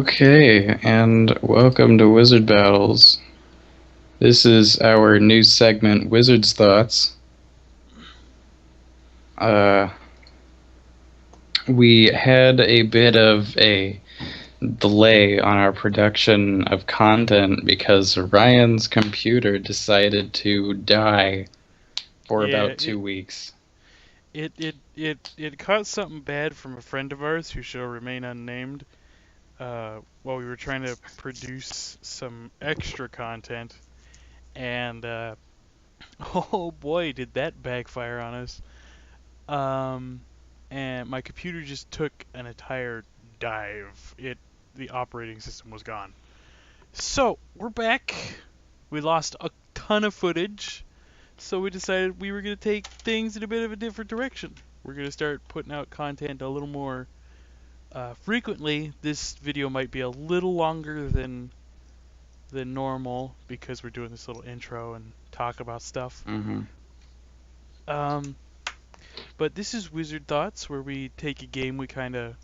Okay, and welcome to Wizard Battles. This is our new segment, Wizard's Thoughts. We had a bit of a delay on our production of content because Ryan's computer decided to die for Yeah, about 2 weeks. it caught something bad from a friend of ours who shall remain unnamed. While we were trying to produce some extra content, and oh boy, did that backfire on us. Um, and my computer just took an entire dive. The operating system was gone. So we're back. We lost a ton of footage. So we decided we were going to take things in a bit of a different direction. We're going to start putting out content a little more frequently. This video might be a little longer than normal because we're doing this little intro and talk about stuff. Mm-hmm. Um, but this is Wizard Thoughts, where we take a game we kind of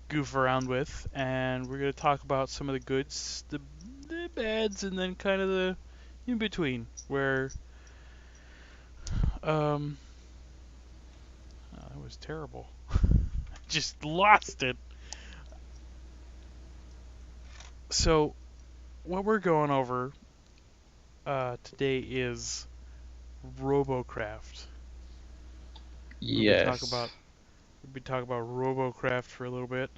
goof around with, and we're going to talk about some of the goods, the bads, and then kind of the in between, where that was terrible. Just lost it. So, what we're going over today is Robocraft. Yes. We'll be talking about Robocraft for a little bit.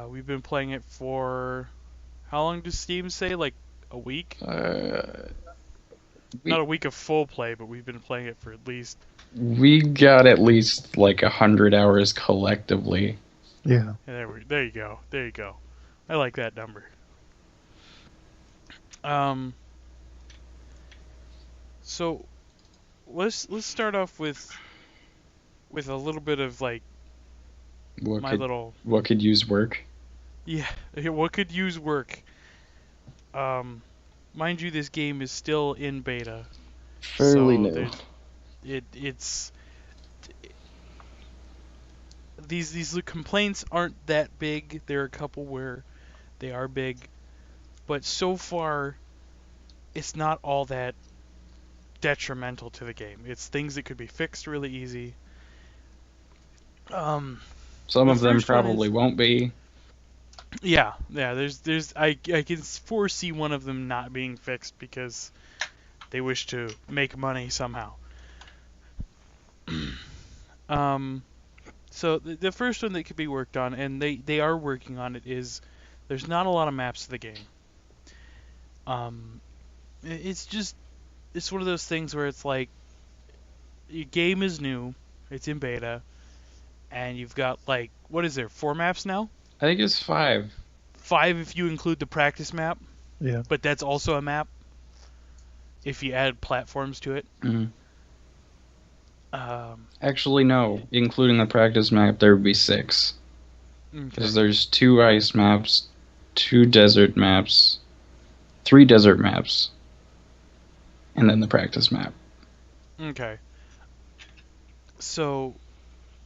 We've been playing it for how long does Steam say? Like a week? Not We a week of full play, but we've been playing it for at least. we got at least like 100 hours collectively. Yeah. There you go. There you go. I like that number. Um. So let's start off with a little bit of like What my could little what could use work? yeah. What could use work? Mind you, this game is still in beta, Fairly so new. it's these complaints aren't that big. There are a couple where they are big, but so far it's not all that detrimental to the game. It's things that could be fixed really easy. Um, Some the of them first one probably is won't be. yeah. I can foresee one of them not being fixed because they wish to make money somehow. um, so the first one that could be worked on, and they are working on it, is there's not a lot of maps to the game. It's just it's one of those things where it's like your game is new, it's in beta, and you've got like what is there 4 maps now? I think it's 5. 5 if you include the practice map, Yeah. but that's also a map if you add platforms to it. Mhm. Um, Actually, no. Including the practice map, there would be 6. okay. Because there's 2 ice maps, 2 desert maps, 3 desert maps, and then the practice map. Okay. So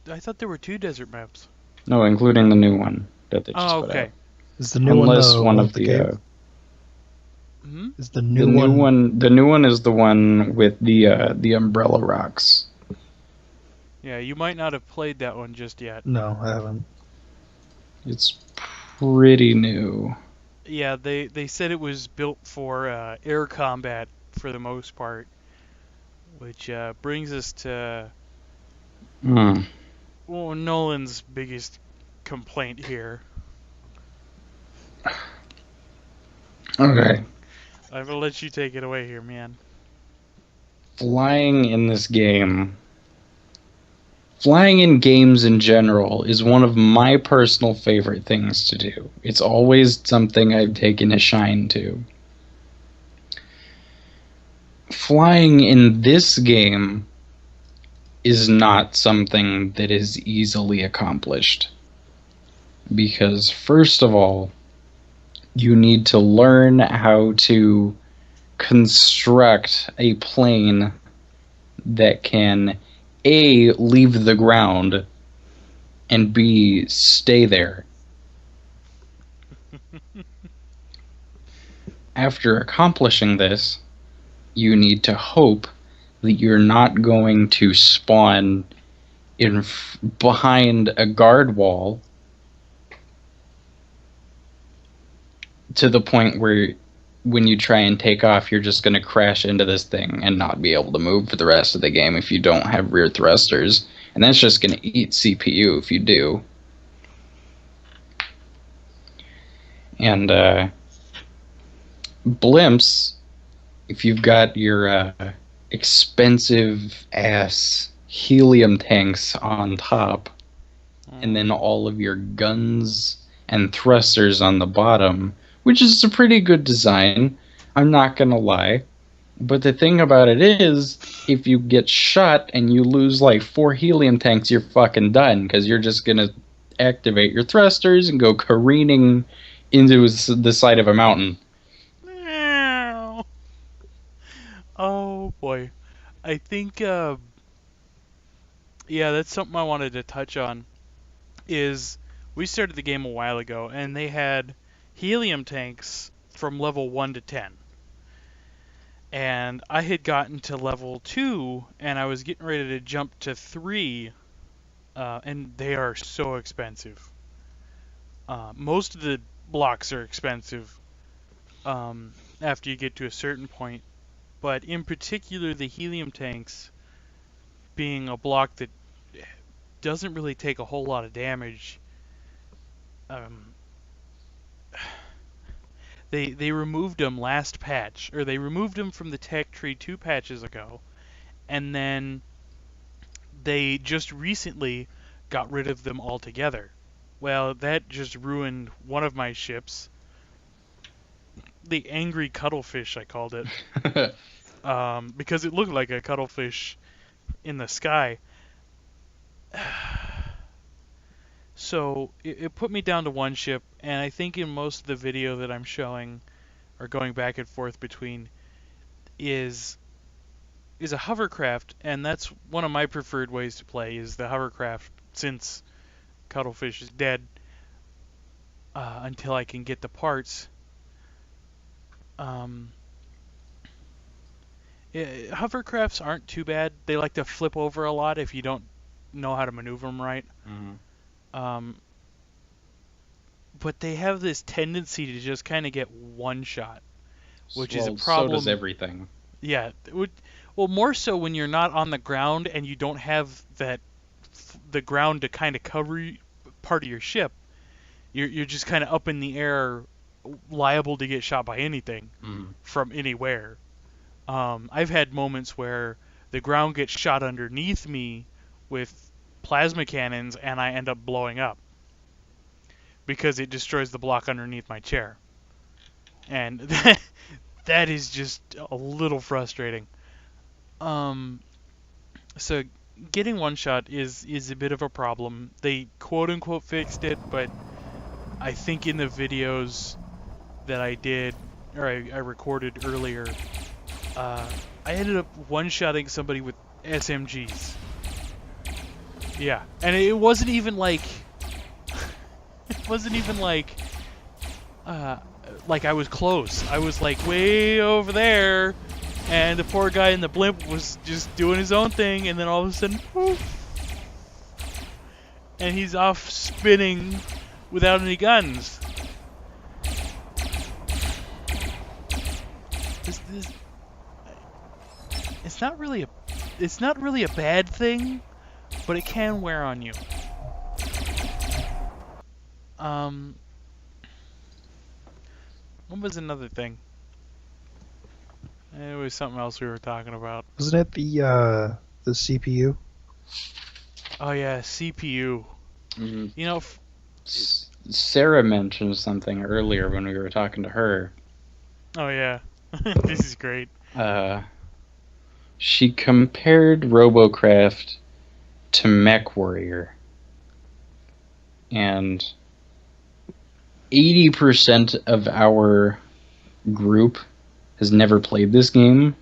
I thought there were 2 desert maps. No, including the new one that they just Oh, put okay. out. Is the new Unless one one the of the game? Is the new the new one is the one with the umbrella rocks. Yeah, you might not have played that one just yet. No, I haven't. It's pretty new. Yeah, they said it was built for air combat for the most part, which brings us to Hmm. Nolan's biggest complaint here. Okay. I'm gonna let you take it away here, man. Flying in this game. Flying in games in general is one of my personal favorite things to do. It's always something I've taken a shine to. Flying in this game is not something that is easily accomplished. Because, first of all, you need to learn how to construct a plane that can A, leave the ground, and B, stay there. after accomplishing this, you need to hope that you're not going to spawn behind a guard wall to the point where when you try and take off, you're just going to crash into this thing and not be able to move for the rest of the game if you don't have rear thrusters. And that's just going to eat CPU if you do. And blimps, if you've got your expensive ass helium tanks on top, and then all of your guns and thrusters on the bottom, which is a pretty good design, I'm not gonna lie. But the thing about it is, if you get shot and you lose like 4 helium tanks, you're fucking done, because you're just gonna activate your thrusters and go careening into the side of a mountain. Oh boy. I think, yeah, that's something I wanted to touch on. Is we started the game a while ago, and they had helium tanks from level 1 to 10. And I had gotten to level 2, and I was getting ready to jump to 3, and they are so expensive. Most of the blocks are expensive after you get to a certain point, but in particular the helium tanks being a block that doesn't really take a whole lot of damage. They removed them last patch, or they removed them from the tech tree 2 patches ago, and then they just recently got rid of them altogether. Well, that just ruined one of my ships. The angry cuttlefish, I called it. Because it looked like a cuttlefish in the sky. So it put me down to one ship, and I think in most of the video that I'm showing, or going back and forth between, is a hovercraft, and that's one of my preferred ways to play, is the hovercraft, since Cuttlefish is dead, until I can get the parts. Hovercrafts aren't too bad. They like to flip over a lot if you don't know how to maneuver them right. Mm-hmm. But they have this tendency to just kind of get one shot, which is a problem. So does everything. Yeah. Well, more so when you're not on the ground and you don't have the ground to kind of cover part of your ship. You're just kind of up in the air, liable to get shot by anything from anywhere. I've had moments where the ground gets shot underneath me with plasma cannons, and I end up blowing up because it destroys the block underneath my chair. And that is just a little frustrating. So getting one shot is a bit of a problem. They quote unquote fixed it, but I think in the videos that I did, or I recorded earlier, I ended up one-shotting somebody with SMGs. Yeah, and it wasn't even like like I was close. I was like way over there, and the poor guy in the blimp was just doing his own thing, and then all of a sudden, poof, and he's off spinning without any guns. It's not really a bad thing, but it can wear on you. What was another thing? It was something else we were talking about. Wasn't it the CPU? Oh yeah, CPU. Mm-hmm. You know, Sarah mentioned something earlier when we were talking to her. Oh yeah, this is great. She compared Robocraft to MechWarrior, and 80% of our group has never played this game.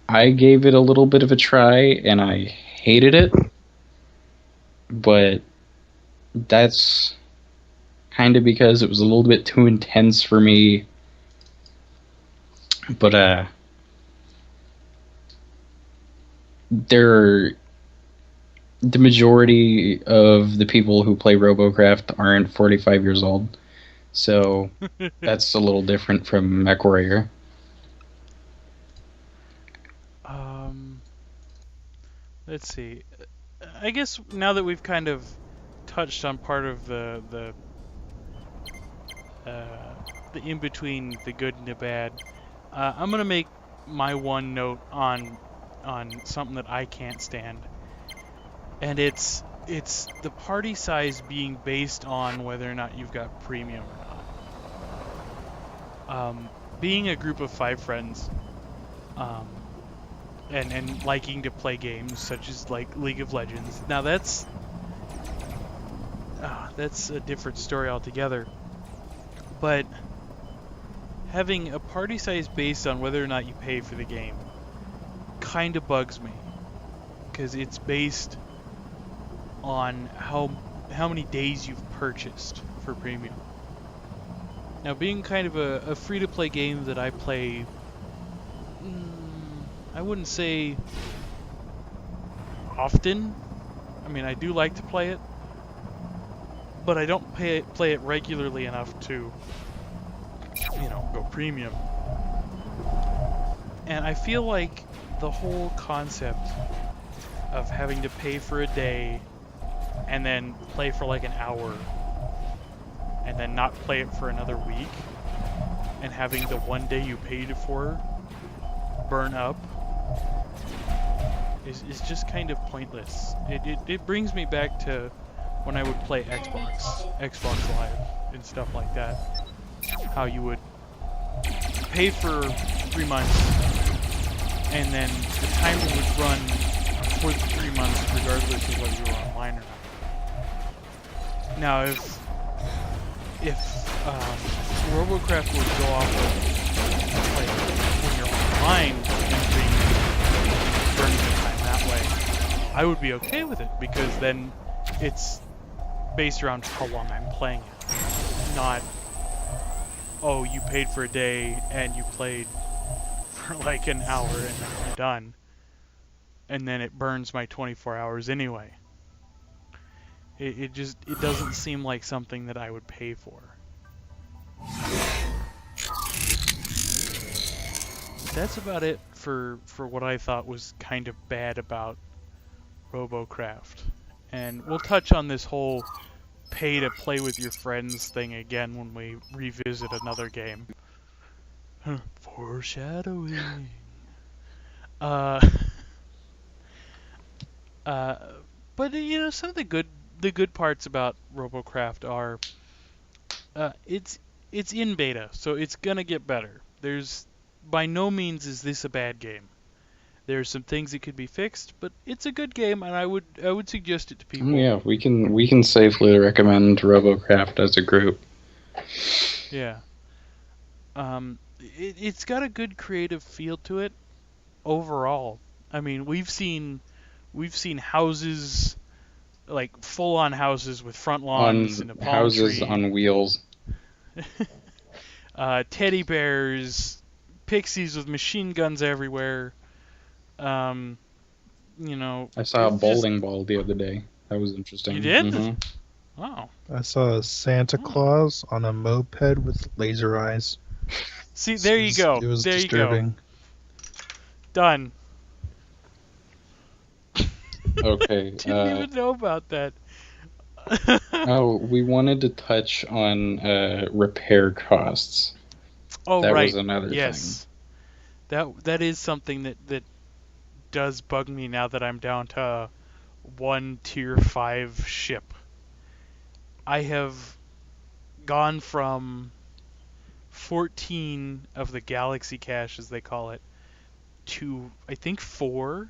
I gave it a little bit of a try, and I hated it, but that's kind of because it was a little bit too intense for me But there, the majority of the people who play Robocraft aren't 45 years old, so that's a little different from MechWarrior. Um, let's see. I guess now that we've kind of touched on part of uh, the in between the good and the bad, I'm gonna make my one note on something that I can't stand, and it's the party size being based on whether or not you've got premium or not. Being a group of 5 friends, um, and liking to play games such as like League of Legends. Now that's a different story altogether. But having a party size based on whether or not you pay for the game kind of bugs me, because it's based on how many days you've purchased for premium. Now, being kind of a free-to-play game that I play, I wouldn't say often. I mean, I do like to play it, but I don't play it regularly enough to, go premium. And I feel like the whole concept of having to pay for a day and then play for like an hour and then not play it for another week, and having the one day you paid for burn up is just kind of pointless. It brings me back to when I would play Xbox Live and stuff like that. How you would pay for 3 months, and then the timer would run for the 3 months regardless of whether you were online or not. Now, if Robocraft would go off of like when you're online and burning the time that way, I would be okay with it, because then it's based around how long I'm playing it, not, oh, you paid for a day and you played for like an hour and then you're done, and then it burns my 24 hours anyway. It doesn't seem like something that I would pay for. That's about it for what I thought was kind of bad about Robocraft. And we'll touch on this whole pay to play with your friends thing again when we revisit another game. Foreshadowing. But some of the good parts about Robocraft are, it's in beta, so it's gonna get better. There's by no means is this a bad game. There's some things that could be fixed, but it's a good game, and I would suggest it to people. Yeah, we can safely recommend Robocraft as a group. Yeah. It's got a good creative feel to it overall. I mean, we've seen houses, like full-on houses with front lawns and a palm houses tree. on wheels. Teddy bears, pixies with machine guns everywhere. I saw a bowling ball the other day. That was interesting. You did? Mm-hmm. Wow. I saw a Santa Claus on a moped with laser eyes. See, there you go. It was there disturbing. You go. Done. Okay. Didn't even know about that. We wanted to touch on repair costs. Oh, that right. was another yes. thing. That is something that does bug me now that I'm down to one tier 5 ship. I have gone from 14 of the Galaxy Cache, as they call it, to I think 4,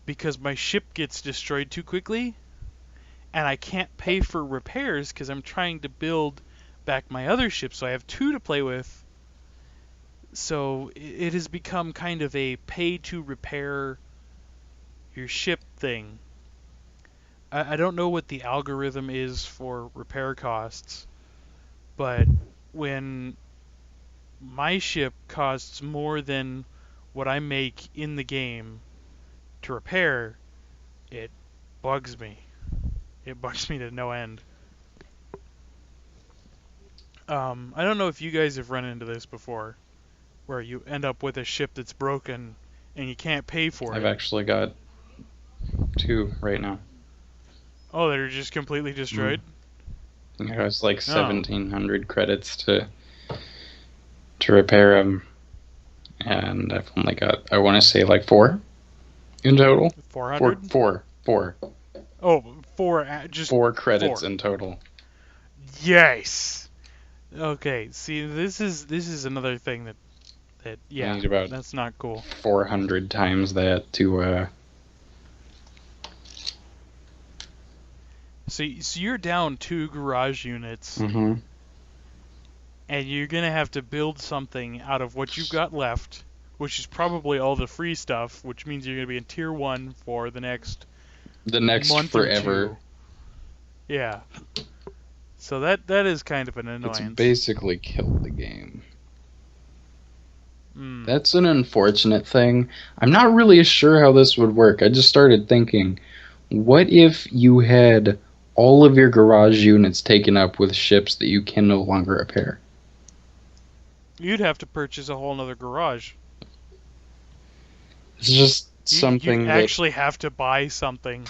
because my ship gets destroyed too quickly, and I can't pay for repairs because I'm trying to build back my other ship, so I have 2 to play with. So it has become kind of a pay to repair your ship thing. I don't know what the algorithm is for repair costs, but when my ship costs more than what I make in the game to repair, it bugs me. It bugs me to no end. I don't know if you guys have run into this before, where you end up with a ship that's broken and you can't pay for I've it. actually got 2 right now. Oh, they're just completely destroyed? It was like Oh. 1,700 credits to repair them, and I've only got, I want to say, like 4 in total. 400? Four. Oh, just 4 credits 4. in total. Yes. Okay. See, this is another thing that I yeah, need about that's not cool. 400 times that to So you're down 2 garage units, mhm. and you're gonna have to build something out of what you've got left, which is probably all the free stuff, which means you're gonna be in tier 1 for the next month forever. or 2. Yeah. So that is kind of an It's annoyance. basically killed the game. Mm. That's an unfortunate thing. I'm not really sure how this would work. I just started thinking, what if you had all of your garage units taken up with ships that you can no longer repair? You'd have to purchase a whole nother garage. It's just You something that actually have to buy something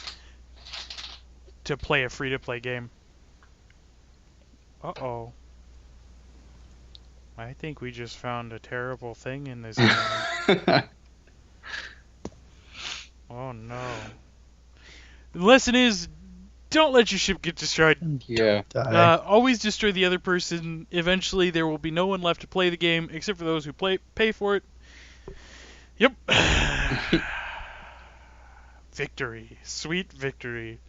to play a free-to-play game. Uh-oh. I think we just found a terrible thing in this game. Oh no. The lesson is, don't let your ship get destroyed. yeah. Die. Always destroy the other person. Eventually there will be no one left to play the game except for those who pay for it. Yep. Victory. Sweet victory.